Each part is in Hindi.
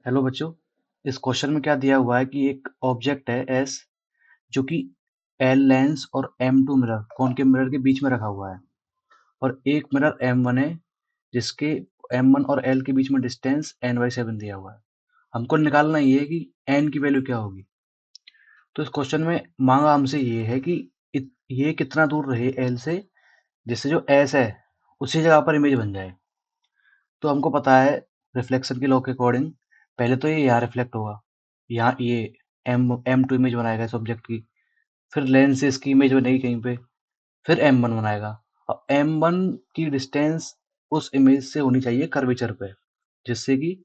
हेलो बच्चों, इस क्वेश्चन में क्या दिया हुआ है कि एक ऑब्जेक्ट है एस जो कि एल लेंस और M2 मिरर कॉनकेव मिरर के बीच में रखा हुआ है और एक मिरर M1 है जिसके M1 और L के बीच में डिस्टेंस n/7 दिया हुआ है। हमको निकालना ये है कि n की वैल्यू क्या होगी। तो इस क्वेश्चन में मांगा हमसे ये है कि ये कितना दूर रहे L से जिससे जो S है उसी जगह पर इमेज बन जाए। तो हमको पता है रिफ्लेक्शन के लॉ के अकॉर्डिंग पहले तो ये यहाँ रिफ्लेक्ट होगा, यहाँ ये M2 इमेज बनाएगा इस ऑब्जेक्ट की, फिर लेंस से इसकी इमेज बनेगी कहीं पे, फिर M1 बनाएगा और M1 की डिस्टेंस उस इमेज से होनी चाहिए कर्वेचर पे, जिससे कि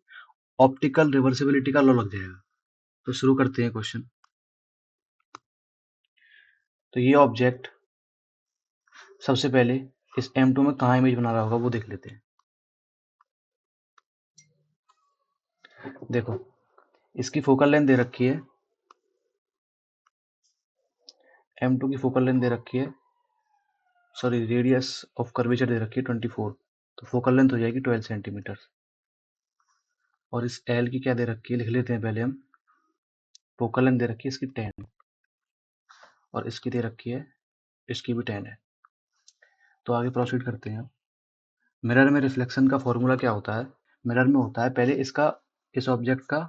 ऑप्टिकल रिवर्सिबिलिटी का लॉ लग जाएगा। तो शुरू करते हैं क्वेश्चन। तो ये ऑब्जेक्ट सबसे पहले इस M2 में कहाँ इमेज बना रहा होगा वो देख लेते हैं। देखो, इसकी फोकल लेंथ दे रखी है, M2 की फोकल लेंथ दे रखी है, सॉरी रेडियस ऑफ कर्वेचर दे रखी है 24, तो फोकल लेंथ हो जाएगी 12 सेंटीमीटर। और इस L की क्या दे रखी है लिख लेते हैं पहले हम। फोकल लेंथ दे रखी है इसकी 10 और इसकी दे रखी है, इसकी भी 10 है। तो आगे प्रोसीड करते हैं। मिरर में रिफ्लेक्शन का फॉर्मूला क्या होता है? मिरर में होता है पहले इसका, इस ऑब्जेक्ट का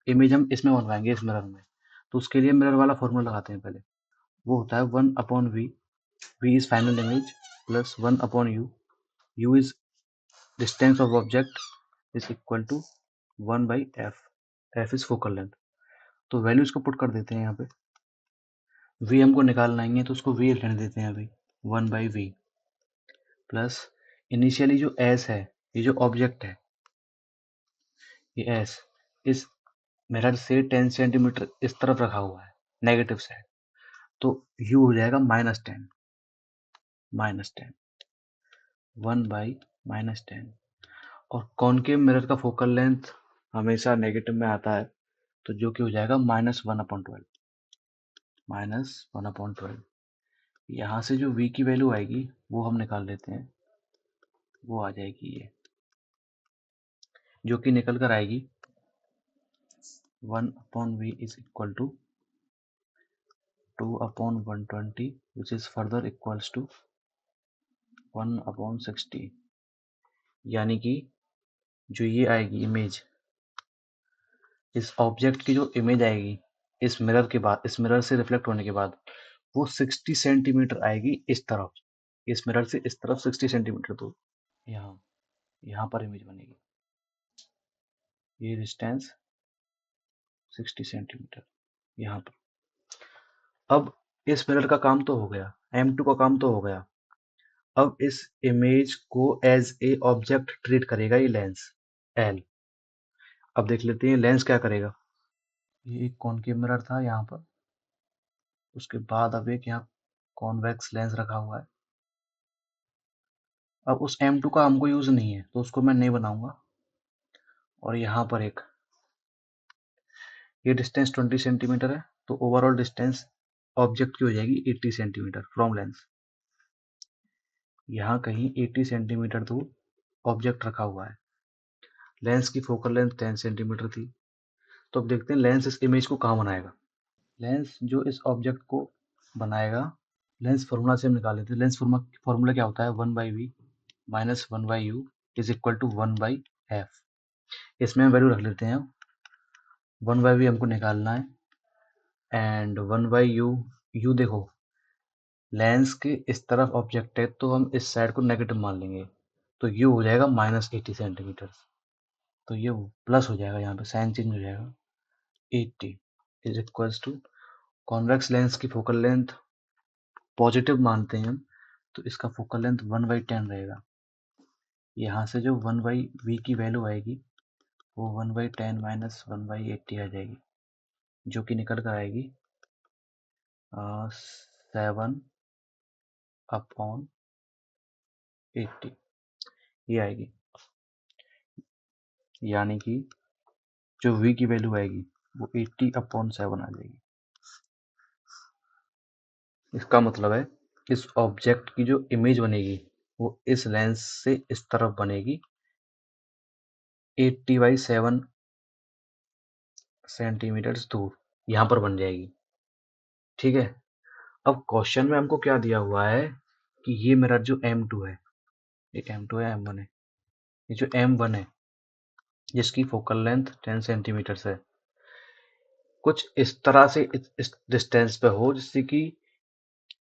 इमेज हम इसमें बनवाएंगे इस मिरर में, तो उसके लिए मिरर वाला फॉर्मूला लगाते हैं पहले। वो होता है 1/v, v is final image plus 1/u, u is distance of object is equal to 1/f, f is focal length. तो वैल्यूज को पुट कर देते हैं यहाँ पे। v हमको निकालना ही है तो उसको v रहने देते हैं अभी, 1/v प्लस इनिशियली जो s है, ये जो ऑब्जेक्ट है ये s इस मिरर से 10 सेंटीमीटर इस तरफ रखा हुआ है नेगेटिव साइड, तो u हो जाएगा -10, 1/-10। और कॉनकेव मिरर का फोकल लेंथ हमेशा नेगेटिव में आता है, तो जो कि हो जाएगा -1/12, -1/12। यहाँ से जो v की वैल्यू आएगी वो हम निकाल लेते हैं, वो आ जाएगी ये, जो कि निकल कर आएगी 1/v is equal to 2/120 which is further equals to 1/60। यानी कि जो ये आएगी इमेज, इस ऑब्जेक्ट की जो इमेज आएगी इस मिरर के बाद, इस मिरर से रिफ्लेक्ट होने के बाद, वो 60 सेंटीमीटर आएगी इस तरफ, इस मिरर से इस तरफ 60 सेंटीमीटर दूर, यहाँ पर इमेज बनेगी, ये डिस्टेंस 60 सेंटीमीटर यहाँ पर। अब इस मिरर का काम तो हो गया, M2 का काम तो हो गया। अब इस इमेज को एज ए ऑब्जेक्ट ट्रीट करेगा ये लेंस L। अब देख लेते हैं लेंस क्या करेगा। ये एक कॉनकेव मिरर था यहाँ पर, उसके बाद अब एक यहाँ कॉन्वेक्स लेंस रखा हुआ है। अब उस M2 का हमको यूज नहीं है तो उसको मैं नहीं बनाऊंगा। और यहाँ पर एक, ये डिस्टेंस 20 सेंटीमीटर है, तो ओवरऑल डिस्टेंस ऑब्जेक्ट की हो जाएगी 80 सेंटीमीटर फ्रॉम लेंस। यहाँ कहीं 80 सेंटीमीटर दूर ऑब्जेक्ट रखा हुआ है। लेंस की फोकल लेंथ 10 सेंटीमीटर थी। तो अब देखते हैं लेंस इस इमेज को कहाँ बनाएगा। लेंस जो इस ऑब्जेक्ट को बनाएगा, लेंस फॉर्मूला से हम निकाल लेते हैं। लेंस फॉर्मूला क्या होता है, 1/v minus 1/u is equal to 1/f। इसमें हम वैल्यू रख लेते हैं। 1/v हमको निकालना है एंड 1/u, u देखो लेंस के इस तरफ ऑब्जेक्ट है तो हम इस साइड को नेगेटिव मान लेंगे, तो u हो जाएगा -80 सेंटीमीटर। तो ये प्लस हो जाएगा, यहाँ पे साइन चेंज हो जाएगा, 80 is equals to, convex lens की फोकल लेंथ पॉजिटिव मानते हैं हम, तो इसका फोकल लेंथ 1/10 रहेगा। यहाँ से जो 1/v की वैल्यू आएगी वो 1/10 माइनस 1/80 आ जाएगी, जो कि निकल कर आएगी 7/80 ये आएगी। यानी कि जो v की वैल्यू आएगी वो 80/7 आ जाएगी। इसका मतलब है इस ऑब्जेक्ट की जो इमेज बनेगी वो इस लेंस से इस तरफ बनेगी 80/7 सेंटीमीटर्स दूर यहाँ पर बन जाएगी। ठीक है, अब क्वेश्चन में हमको क्या दिया हुआ है कि ये मेरा जो M2 है, ये M2 है M1 है, ये जो M1 है जिसकी फोकल लेंथ 10 सेंटीमीटर्स है, कुछ इस तरह से इस डिस्टेंस पे हो जिससे कि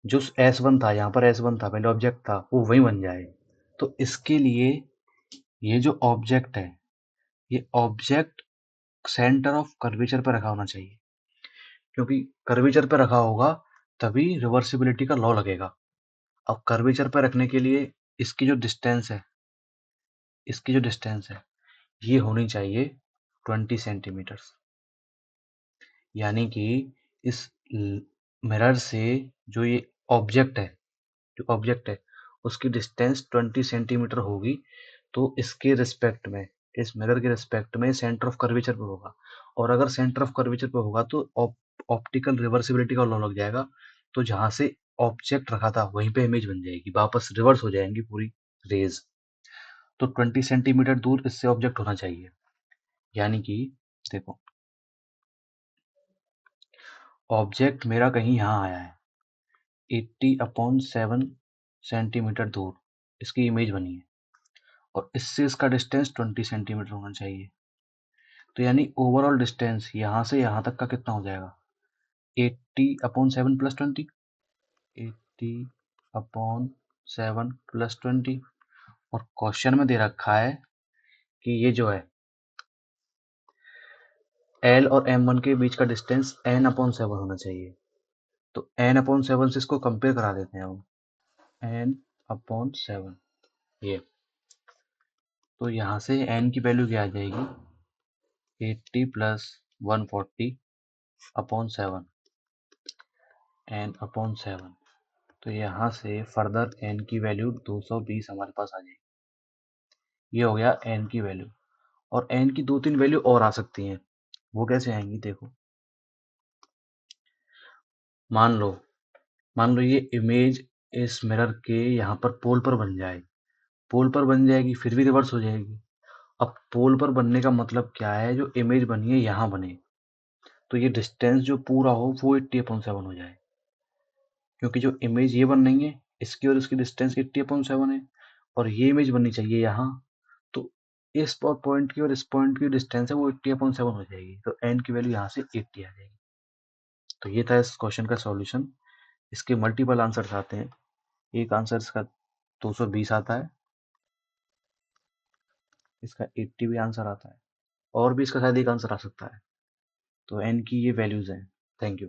जो S1 था, यहाँ पर S1 था, पहले ऑब्जेक्ट था, वो वही बन जाए। तो इसके लिए ये जो ऑब्जेक्ट है, ये ऑब्जेक्ट सेंटर ऑफ कर्वेचर पे रखा होना चाहिए, क्योंकि कर्वेचर पे रखा होगा तभी रिवर्सिबिलिटी का लॉ लगेगा। अब कर्वेचर पे रखने के लिए इसकी जो डिस्टेंस है, इसकी जो डिस्टेंस है ये होनी चाहिए 20 सेंटीमीटर्स, यानी कि इस मिरर से जो ये ऑब्जेक्ट है, जो ऑब्जेक्ट है उसकी डिस्टेंस 20 सेंटीमीटर होगी। तो इसके रिस्पेक्ट में, इस मिरर के रिस्पेक्ट में सेंटर ऑफ कर्वेचर पे होगा, और अगर सेंटर ऑफ कर्वेचर पे होगा तो ऑप्टिकल रिवर्सिबिलिटी का लॉ लग जाएगा। तो जहां से ऑब्जेक्ट रखा था वहीं पे इमेज बन जाएगी, वापस रिवर्स हो जाएंगी पूरी रेज। तो 20 सेंटीमीटर दूर इससे ऑब्जेक्ट होना चाहिए, यानी कि देखो ऑब्जेक्ट मेरा कहीं यहाँ आया है, 80/7 सेंटीमीटर दूर इसकी इमेज बनी है, और इससे इसका डिस्टेंस 20 सेंटीमीटर होना चाहिए। तो यानी ओवरऑल डिस्टेंस यहाँ से यहाँ तक का कितना हो जाएगा, 80/7 + 20, 80/7 + 20। और क्वेश्चन में दे रखा है कि ये जो है L और M1 के बीच का डिस्टेंस n/7 होना चाहिए। तो n/7 से इसको कंपेयर करा देते हैं हम, n/7 ये। तो यहाँ से n की वैल्यू क्या आ जाएगी, 80 + 140/7, n/7। तो यहाँ से फर्दर n की वैल्यू 220 हमारे पास आ जाएगी। ये हो गया n की वैल्यू। और n की 2-3 वैल्यू और आ सकती हैं, वो कैसे आएंगी देखो। मान लो ये इमेज इस मिरर के यहाँ पर पोल पर बन जाए, पोल पर बन जाएगी फिर भी रिवर्स हो जाएगी। अब पोल पर बनने का मतलब क्या है, जो इमेज बनी है यहाँ बने, तो ये डिस्टेंस जो पूरा हो वो 80/7 हो जाए, क्योंकि जो इमेज ये बन रही है इसकी और इसकी डिस्टेंस 80/7 है, और ये इमेज बननी चाहिए यहाँ। तो इस पॉइंट की और इस पॉइंट की डिस्टेंस है वो 80/7 हो जाएगी, तो n की वैल्यू यहाँ से 80 आ जाएगी। तो ये था इस क्वेश्चन का सॉल्यूशन। इसके मल्टीपल आंसर्स आते हैं, एक आंसर इसका 220 आता है, इसका 80 भी आंसर आता है, और भी इसका शायद एक आंसर आ सकता है। तो n की ये वैल्यूज हैं। Thank you.